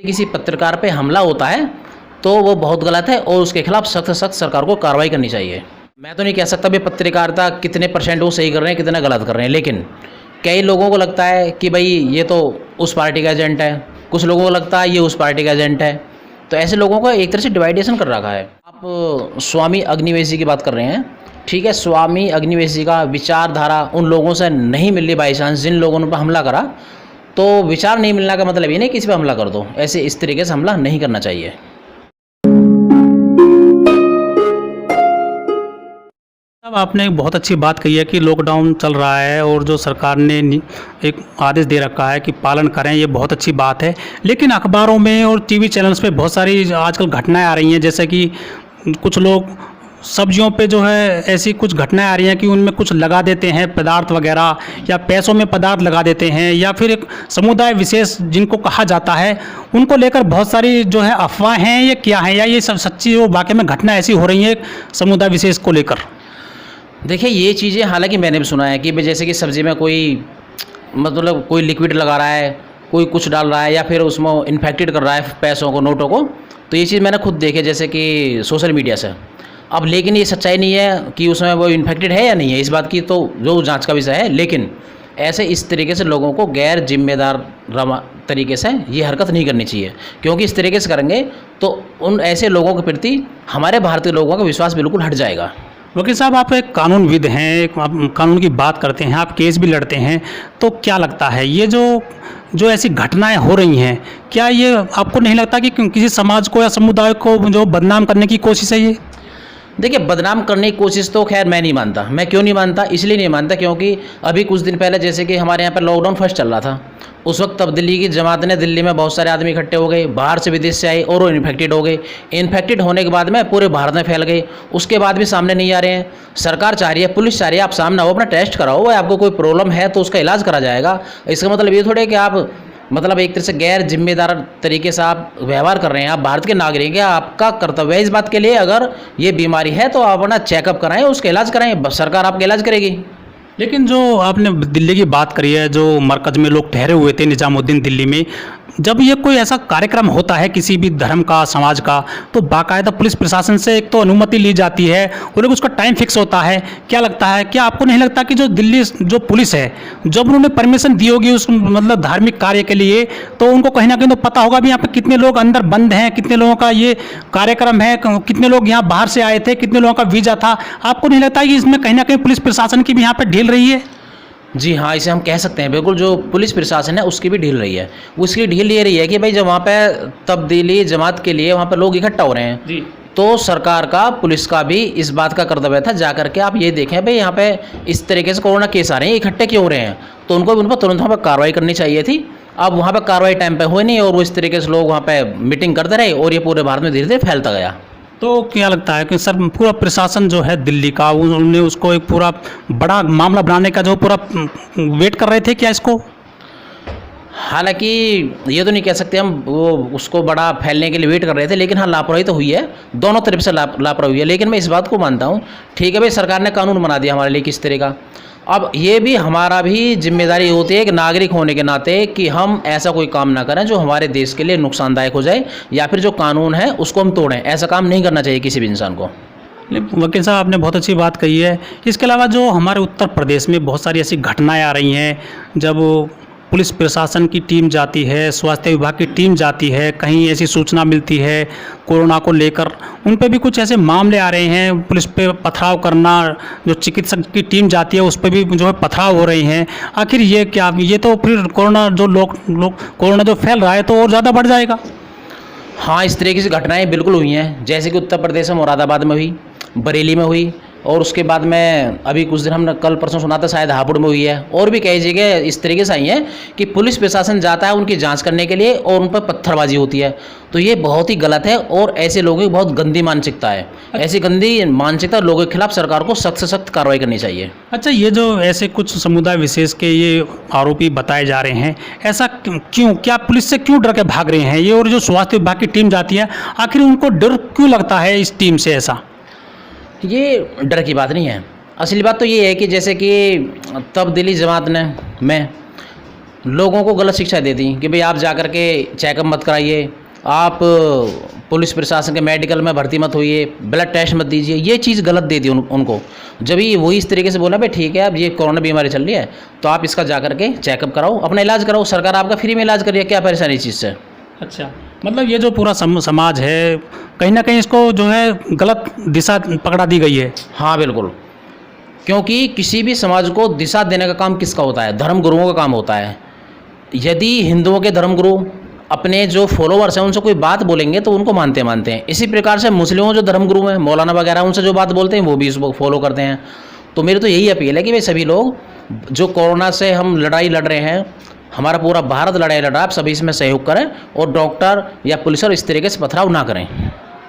किसी पत्रकार पे हमला होता है तो वो बहुत गलत है और उसके खिलाफ सख्त से सख्त सरकार को कार्रवाई करनी चाहिए। मैं तो नहीं कह सकता भी पत्रकारिता कितने परसेंट वो सही कर रहे हैं कितना गलत कर रहे हैं, लेकिन कई लोगों को लगता है कि भाई ये तो उस पार्टी का एजेंट है, कुछ लोगों को लगता है ये उस पार्टी का एजेंट है। तो ऐसे लोगों को एक तरह से डिवाइडेशन कर रखा है। आप स्वामी अग्निवेश जी की बात कर रहे हैं, ठीक है। स्वामी अग्निवेश जी का विचारधारा उन लोगों से नहीं मिल रही बाई चांस, जिन लोगों ने पर हमला करा। तो विचार नहीं मिलने का मतलब ये नहीं किसी पे हमला कर दो, ऐसे इस तरीके से हमला नहीं करना चाहिए। अब आपने एक बहुत अच्छी बात कही है कि लॉकडाउन चल रहा है और जो सरकार ने एक आदेश दे रखा है कि पालन करें, ये बहुत अच्छी बात है। लेकिन अखबारों में और टीवी चैनल्स पे बहुत सारी आजकल घटनाएं आ रही हैं, जैसे कि कुछ लोग सब्जियों पे जो है ऐसी कुछ घटनाएं आ रही हैं कि उनमें कुछ लगा देते हैं पदार्थ वगैरह, या पैसों में पदार्थ लगा देते हैं, या फिर एक समुदाय विशेष जिनको कहा जाता है उनको लेकर बहुत सारी जो है अफवाह हैं। ये क्या है, या ये सब सच्ची वो वाकई में घटना ऐसी हो रही है समुदाय विशेष को लेकर? देखिए ये चीज़ें हालांकि मैंने भी सुना है कि भाई जैसे कि सब्ज़ी में कोई मतलब कोई लिक्विड लगा रहा है, कोई कुछ डाल रहा है, या फिर उसमें इन्फेक्टेड कर रहा है पैसों को, नोटों को। तो ये चीज़ मैंने खुद देखी जैसे कि सोशल मीडिया से। अब लेकिन ये सच्चाई नहीं है कि उसमें वो इन्फेक्टेड है या नहीं है, इस बात की तो जो जांच का विषय है। लेकिन ऐसे इस तरीके से लोगों को गैर जिम्मेदार तरीके से ये हरकत नहीं करनी चाहिए, क्योंकि इस तरीके से करेंगे तो उन ऐसे लोगों के प्रति हमारे भारतीय लोगों का विश्वास बिल्कुल हट जाएगा। वकील साहब, आप एक कानूनविद हैं, एक आप कानून की बात करते हैं, आप केस भी लड़ते हैं, तो क्या लगता है ये जो ऐसी घटनाएं हो रही हैं, क्या ये आपको नहीं लगता कि किसी समाज को या समुदाय को जो बदनाम करने की कोशिश है ये? देखिए बदनाम करने की कोशिश तो खैर मैं नहीं मानता। मैं क्यों नहीं मानता? इसलिए नहीं मानता क्योंकि अभी कुछ दिन पहले जैसे कि हमारे यहाँ पर लॉकडाउन फर्स्ट चल रहा था, उस वक्त तब्दीली की जमात ने दिल्ली में बहुत सारे आदमी इकट्ठे हो गए, बाहर से विदेश से आए और वो इन्फेक्टेड हो गए। इन्फेक्टेड होने के बाद में पूरे भारत में फैल गए, उसके बाद भी सामने नहीं आ रहे हैं। सरकार चाह रही है, पुलिस चाह रही है आप सामने आओ, अपना टेस्ट कराओ, आपको कोई प्रॉब्लम है तो उसका इलाज करा जाएगा। इसका मतलब ये थोड़े कि आप मतलब एक तरह से गैर जिम्मेदार तरीके से आप व्यवहार कर रहे हैं। आप भारत के नागरिक हैं, आपका कर्तव्य है इस बात के लिए, अगर ये बीमारी है तो आप अपना चेकअप कराएं, उसका इलाज कराएं, सरकार आपका इलाज करेगी। लेकिन जो आपने दिल्ली की बात करी है, जो मरकज़ में लोग ठहरे हुए थे निजामुद्दीन दिल्ली में, जब ये कोई ऐसा कार्यक्रम होता है किसी भी धर्म का, समाज का, तो बाकायदा पुलिस प्रशासन से एक तो अनुमति ली जाती है और एक उसका टाइम फिक्स होता है। क्या लगता है, क्या आपको नहीं लगता कि जो दिल्ली जो पुलिस है, जब उन्होंने परमिशन दी होगी उस मतलब धार्मिक कार्य के लिए, तो उनको कहीं ना कहीं तो पता होगा भी यहाँ पर कितने लोग अंदर बंद हैं, कितने लोगों का ये कार्यक्रम है, कितने लोग यहाँ बाहर से आए थे, कितने लोगों का वीज़ा था? आपको नहीं लगता कि इसमें कहीं ना कहीं पुलिस प्रशासन की भी यहाँ पर ढील रही है? जी हाँ, इसे हम कह सकते हैं बिल्कुल। जो पुलिस प्रशासन है उसकी भी ढील रही है। उसकी ढील ये रही है कि भाई जब वहाँ पे तब्दीली जमात के लिए वहाँ पे लोग इकट्ठा हो रहे हैं जी, तो सरकार का, पुलिस का भी इस बात का कर्तव्य था जा करके आप ये देखें भाई यहाँ पे इस तरीके से कोरोना केस आ रहे हैं, इकट्ठे क्यों हो रहे हैं, तो उनको उन पर तुरंत वहाँ पर कार्रवाई करनी चाहिए थी। अब वहाँ पर कार्रवाई टाइम पे हुई नहीं और वो इस तरीके से लोग वहाँ पर मीटिंग करते रहे और ये पूरे भारत में धीरे धीरे फैलता गया। तो क्या लगता है कि सर पूरा प्रशासन जो है दिल्ली का, उन्होंने उसको एक पूरा बड़ा मामला बनाने का जो पूरा वेट कर रहे थे क्या इसको? हालांकि ये तो नहीं कह सकते हम वो उसको बड़ा फैलने के लिए वेट कर रहे थे, लेकिन हाँ लापरवाही तो हुई है, दोनों तरफ से लापरवाही हुई है। लेकिन मैं इस बात को मानता हूँ, ठीक है भाई सरकार ने कानून बना दिया हमारे लिए किस तरह का, अब ये भी हमारा भी जिम्मेदारी होती है एक नागरिक होने के नाते कि हम ऐसा कोई काम ना करें जो हमारे देश के लिए नुकसानदायक हो जाए, या फिर जो कानून है उसको हम तोड़ें। ऐसा काम नहीं करना चाहिए किसी भी इंसान को। वकील साहब, आपने बहुत अच्छी बात कही है। इसके अलावा जो हमारे उत्तर प्रदेश में बहुत सारी ऐसी घटनाएं आ रही हैं, जब पुलिस प्रशासन की टीम जाती है, स्वास्थ्य विभाग की टीम जाती है, कहीं ऐसी सूचना मिलती है कोरोना को लेकर, उन पे भी कुछ ऐसे मामले आ रहे हैं, पुलिस पे पथराव करना, जो चिकित्सक की टीम जाती है उस पर भी जो है पथराव हो रहे हैं। आखिर ये क्या, ये तो फिर कोरोना जो लोग कोरोना जो फैल रहा है तो और ज़्यादा बढ़ जाएगा। हाँ, इस तरीके से घटनाएं बिल्कुल हुई हैं, जैसे कि उत्तर प्रदेश में मुरादाबाद में हुई, बरेली में हुई, और उसके बाद में अभी कुछ दिन हमने कल परसों सुना था शायद हापुड़ में हुई है, और भी कई जगह इस तरीके से आई हैं कि पुलिस प्रशासन जाता है उनकी जांच करने के लिए और उन पर पत्थरबाजी होती है। तो ये बहुत ही गलत है और ऐसे लोगों की बहुत गंदी मानसिकता है। ऐसी गंदी मानसिकता लोगों के खिलाफ सरकार को सख्त से सख्त कार्रवाई करनी चाहिए। अच्छा, ये जो ऐसे कुछ समुदाय विशेष के ये आरोपी बताए जा रहे हैं, ऐसा क्यों, क्या पुलिस से क्यों डर के भाग रहे हैं ये? और जो स्वास्थ्य विभाग की टीम जाती है, आखिर उनको डर क्यों लगता है इस टीम से? ऐसा ये डर की बात नहीं है। असली बात तो ये है कि जैसे कि तब्दीली जमात ने में लोगों को गलत शिक्षा दे दी कि भाई आप जा कर के चेकअप मत कराइए, आप पुलिस प्रशासन के मेडिकल में भर्ती मत होइए, ब्लड टेस्ट मत दीजिए। ये चीज़ गलत दे दी उनको। जब ये वही इस तरीके से बोला भाई ठीक है अब ये कोरोना बीमारी चल रही है तो आप इसका जा कर के चेकअप कराओ, अपना इलाज कराओ, सरकार आपका फ्री में इलाज करिए, क्या परेशानी इस चीज़ से। अच्छा, मतलब ये जो पूरा समाज है कहीं ना कहीं इसको जो है गलत दिशा पकड़ा दी गई है। हाँ बिल्कुल, क्योंकि किसी भी समाज को दिशा देने का काम किसका होता है? धर्म गुरुओं का काम होता है। यदि हिंदुओं के धर्मगुरु अपने जो फॉलोवर्स हैं उनसे कोई बात बोलेंगे तो उनको मानते हैं। इसी प्रकार से मुस्लिमों जो धर्मगुरु हैं, मौलाना वगैरह, उनसे जो बात बोलते हैं वो भी इसको फॉलो करते हैं। तो मेरी तो यही अपील है कि भाई सभी लोग जो कोरोना से हम लड़ाई लड़ रहे हैं, हमारा पूरा भारत लड़ाई लड़ रहा है, आप सभी इसमें सहयोग करें और डॉक्टर या पुलिस और इस तरीके से पथराव ना करें।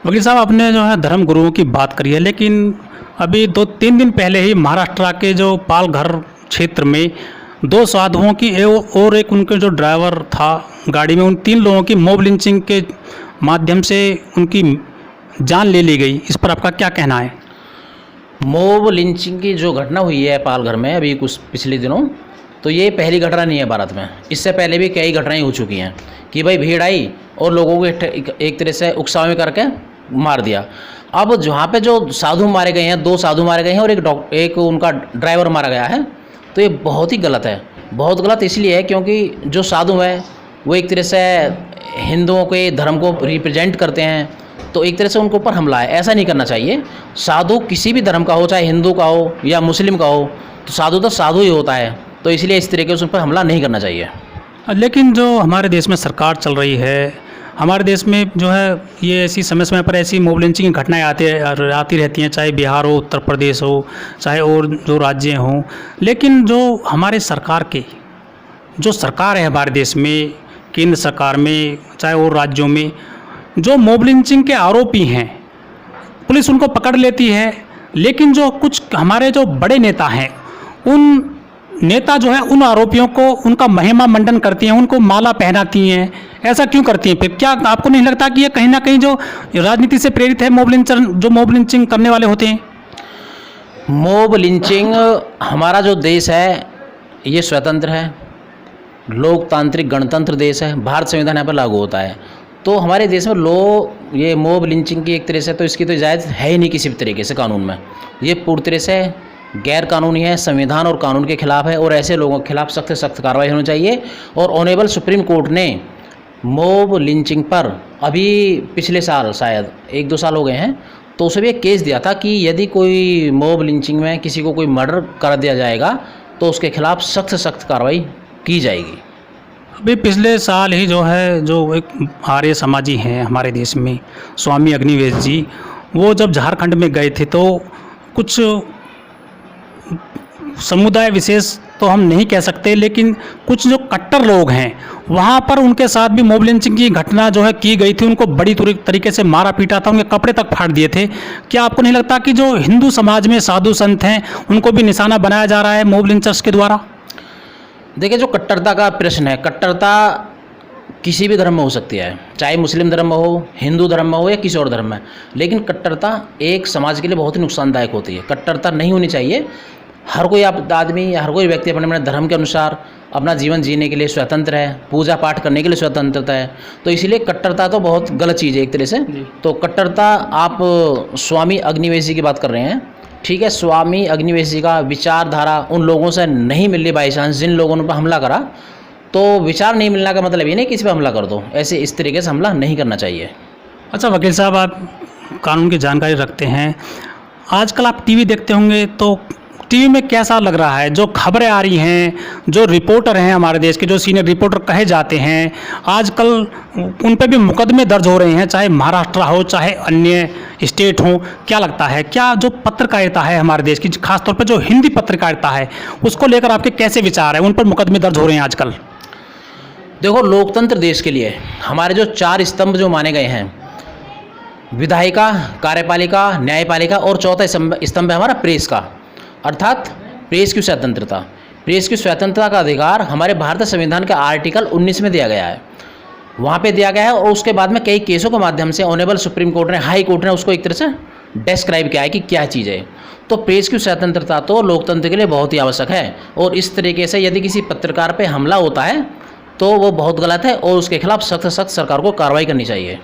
वकील साहब, आपने जो है धर्म गुरुओं की बात करी है, लेकिन अभी 2-3 दिन पहले ही महाराष्ट्र के जो पालघर क्षेत्र में 2 साधुओं की और एक उनके जो ड्राइवर था गाड़ी में, उन 3 लोगों की मॉब लिंचिंग के माध्यम से उनकी जान ले ली गई। इस पर आपका क्या कहना है? मॉब लिंचिंग की जो घटना हुई है पालघर में अभी कुछ पिछले दिनों, तो ये पहली घटना नहीं है भारत में। इससे पहले भी कई घटनाएं हो चुकी हैं कि भाई भीड़ आई और लोगों को एक तरह से उकसावे करके मार दिया। अब जहाँ पे जो साधु मारे गए हैं, 2 साधु मारे गए हैं और एक उनका ड्राइवर मारा गया है, तो ये बहुत ही गलत है। बहुत गलत इसलिए है क्योंकि जो साधु हैं वो एक तरह से हिंदुओं के धर्म को रिप्रेजेंट करते हैं, तो एक तरह से उनके ऊपर हमला है। ऐसा नहीं करना चाहिए। साधु किसी भी धर्म का हो, चाहे हिंदू का हो या मुस्लिम का हो, तो साधु ही होता है। तो इसलिए इस तरीके से उन पर हमला नहीं करना चाहिए। लेकिन जो हमारे देश में सरकार चल रही है, हमारे देश में जो है ये ऐसी समय समय पर ऐसी मॉब लिंचिंग की घटनाएं आती रहती हैं, चाहे बिहार हो, उत्तर प्रदेश हो, चाहे और जो राज्य हों। लेकिन जो हमारे सरकार है हमारे देश में, केंद्र सरकार में, चाहे और राज्यों में, जो मॉब लिंचिंग के आरोपी हैं पुलिस उनको पकड़ लेती है, लेकिन जो कुछ हमारे जो बड़े नेता हैं, उन नेता जो है उन आरोपियों को उनका महिमा मंडन करती हैं, उनको माला पहनाती हैं। ऐसा क्यों करती हैं? फिर क्या आपको नहीं लगता कि ये कहीं ना कहीं जो राजनीति से प्रेरित है, जो मॉब लिंचिंग करने वाले होते हैं? मॉब लिंचिंग, हमारा जो देश है ये स्वतंत्र है, लोकतांत्रिक गणतंत्र देश है, भारत संविधान यहाँ पर लागू होता है। तो हमारे देश में ये मॉब लिंचिंग की एक तरह से तो इसकी तो इजाज़त है ही नहीं किसी भी तरीके से कानून में। ये पूरी तरह से गैर कानूनी है, संविधान और कानून के खिलाफ है, और ऐसे लोगों के खिलाफ सख्त से सख्त कार्रवाई होनी चाहिए। और ऑनरेबल सुप्रीम कोर्ट ने मॉब लिंचिंग पर अभी पिछले साल, शायद 1-2 साल हो गए हैं, तो उसे भी एक केस दिया था कि यदि कोई मॉब लिंचिंग में किसी को कोई मर्डर कर दिया जाएगा तो उसके खिलाफ सख्त से सख्त कार्रवाई की जाएगी। अभी पिछले साल ही जो है, जो एक आर्य समाजी हैं हमारे देश में, स्वामी अग्निवेश जी, वो जब झारखंड में गए थे तो कुछ समुदाय विशेष तो हम नहीं कह सकते, लेकिन कुछ जो कट्टर लोग हैं वहाँ पर उनके साथ भी मॉब लिंचिंग की घटना जो है की गई थी। उनको बड़ी तरीके से मारा पीटा था, उनके कपड़े तक फाड़ दिए थे। क्या आपको नहीं लगता कि जो हिंदू समाज में साधु संत हैं उनको भी निशाना बनाया जा रहा है मॉब लिंचर्स के द्वारा? देखिए, जो कट्टरता का प्रश्न है, कट्टरता किसी भी धर्म में हो सकती है, चाहे मुस्लिम धर्म में हो, हिंदू धर्म में हो या किसी और धर्म में, लेकिन कट्टरता एक समाज के लिए बहुत ही नुकसानदायक होती है। कट्टरता नहीं होनी चाहिए। हर कोई आदमी या हर कोई व्यक्ति अपने अपने धर्म के अनुसार अपना जीवन जीने के लिए स्वतंत्र है, पूजा पाठ करने के लिए स्वतंत्रता है। तो इसीलिए कट्टरता तो बहुत गलत चीज़ है एक तरह से। तो कट्टरता, आप स्वामी अग्निवेश जी की बात कर रहे हैं, ठीक है, स्वामी अग्निवेश जी का विचारधारा उन लोगों से नहीं मिल रही बाई चांस, जिन लोगों ने पर हमला करा। तो विचार नहीं मिलने का मतलब ये नहीं किसी पर हमला कर दो, ऐसे इस तरीके से हमला नहीं करना चाहिए। अच्छा वकील साहब, आप कानून की जानकारी रखते हैं, आजकल आप टीवी देखते होंगे, तो टीवी में कैसा लग रहा है? जो खबरें आ रही हैं, जो रिपोर्टर हैं हमारे देश के, जो सीनियर रिपोर्टर कहे जाते हैं, आजकल उन पे भी मुकदमे दर्ज हो रहे हैं, चाहे महाराष्ट्र हो चाहे अन्य स्टेट हो। क्या लगता है, क्या जो पत्रकारिता है हमारे देश की, खासतौर पर जो हिंदी पत्रकारिता है, उसको लेकर आपके कैसे विचार है? उन पर मुकदमे दर्ज हो रहे हैं आजकल। देखो, लोकतंत्र देश के लिए हमारे जो 4 स्तंभ जो माने गए हैं, विधायिका, कार्यपालिका, न्यायपालिका और चौथा स्तंभ है हमारा प्रेस का, अर्थात प्रेस की स्वतंत्रता। प्रेस की स्वतंत्रता का अधिकार हमारे भारतीय संविधान के आर्टिकल 19 में दिया गया है, वहाँ पे दिया गया है। और उसके बाद में कई केसों के माध्यम से ऑनरेबल सुप्रीम कोर्ट ने, हाई कोर्ट ने उसको एक तरह से डिस्क्राइब किया है कि क्या चीज़ है। तो प्रेस की स्वतंत्रता तो लोकतंत्र के लिए बहुत ही आवश्यक है, और इस तरीके से यदि किसी पत्रकार पे हमला होता है तो वो बहुत गलत है और उसके खिलाफ सख्त सख्त सरकार को कार्रवाई करनी चाहिए।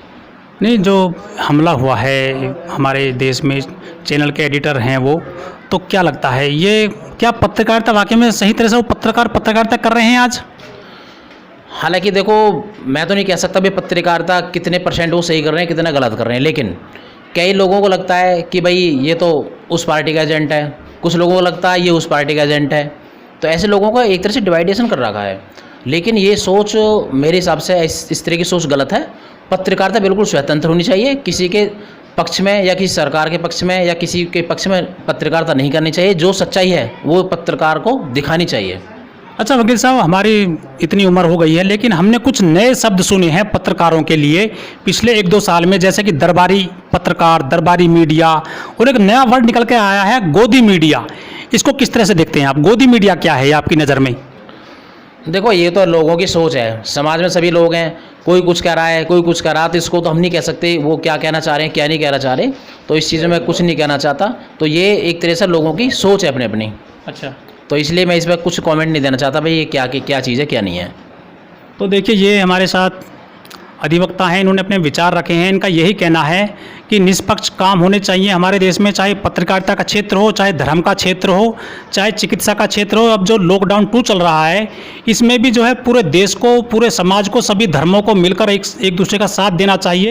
नहीं, जो हमला हुआ है हमारे देश में, चैनल के एडिटर हैं वो, तो क्या लगता है ये क्या पत्रकारिता वाकई में सही तरह से वो पत्रकारिता कर रहे हैं आज? हालांकि देखो, मैं तो नहीं कह सकता भी पत्रकारिता कितने % वो सही कर रहे हैं कितना गलत कर रहे हैं, लेकिन कई लोगों को लगता है कि भाई ये तो उस पार्टी का एजेंट है, कुछ लोगों को लगता है ये उस पार्टी का एजेंट है, तो ऐसे लोगों का एक तरह से डिवाइडेशन कर रखा है। लेकिन ये सोच मेरे हिसाब से इस तरह की सोच गलत है। पत्रकारिता बिल्कुल स्वतंत्र होनी चाहिए, किसी के पक्ष में या किसी सरकार के पक्ष में या किसी के पक्ष में पत्रकारिता नहीं करनी चाहिए। जो सच्चाई है वो पत्रकार को दिखानी चाहिए। अच्छा वकील साहब, हमारी इतनी उम्र हो गई है लेकिन हमने कुछ नए शब्द सुने हैं पत्रकारों के लिए पिछले 1-2 साल में, जैसे कि दरबारी पत्रकार, दरबारी मीडिया, और एक नया वर्ड निकल के आया है गोदी मीडिया। इसको किस तरह से देखते हैं आप? गोदी मीडिया क्या है आपकी नज़र में? देखो, ये तो लोगों की सोच है, समाज में सभी लोग हैं, कोई कुछ कह रहा है कोई कुछ कह रहा है, तो इसको तो हम नहीं कह सकते वो क्या कहना चाह रहे हैं क्या नहीं कहना चाह रहे, तो इस चीज़ में मैं कुछ नहीं कहना चाहता। तो ये एक तरह से लोगों की सोच है अपनी अपनी। अच्छा, तो इसलिए मैं इस पर कुछ कमेंट नहीं देना चाहता भाई ये क्या चीज़ है क्या नहीं है। तो देखिए, ये हमारे साथ अधिवक्ता हैं, इन्होंने अपने विचार रखे हैं। इनका यही कहना है कि निष्पक्ष काम होने चाहिए हमारे देश में, चाहे पत्रकारिता का क्षेत्र हो, चाहे धर्म का क्षेत्र हो, चाहे चिकित्सा का क्षेत्र हो। अब जो लॉकडाउन 2 चल रहा है, इसमें भी जो है पूरे देश को, पूरे समाज को, सभी धर्मों को मिलकर एक दूसरे का साथ देना चाहिए।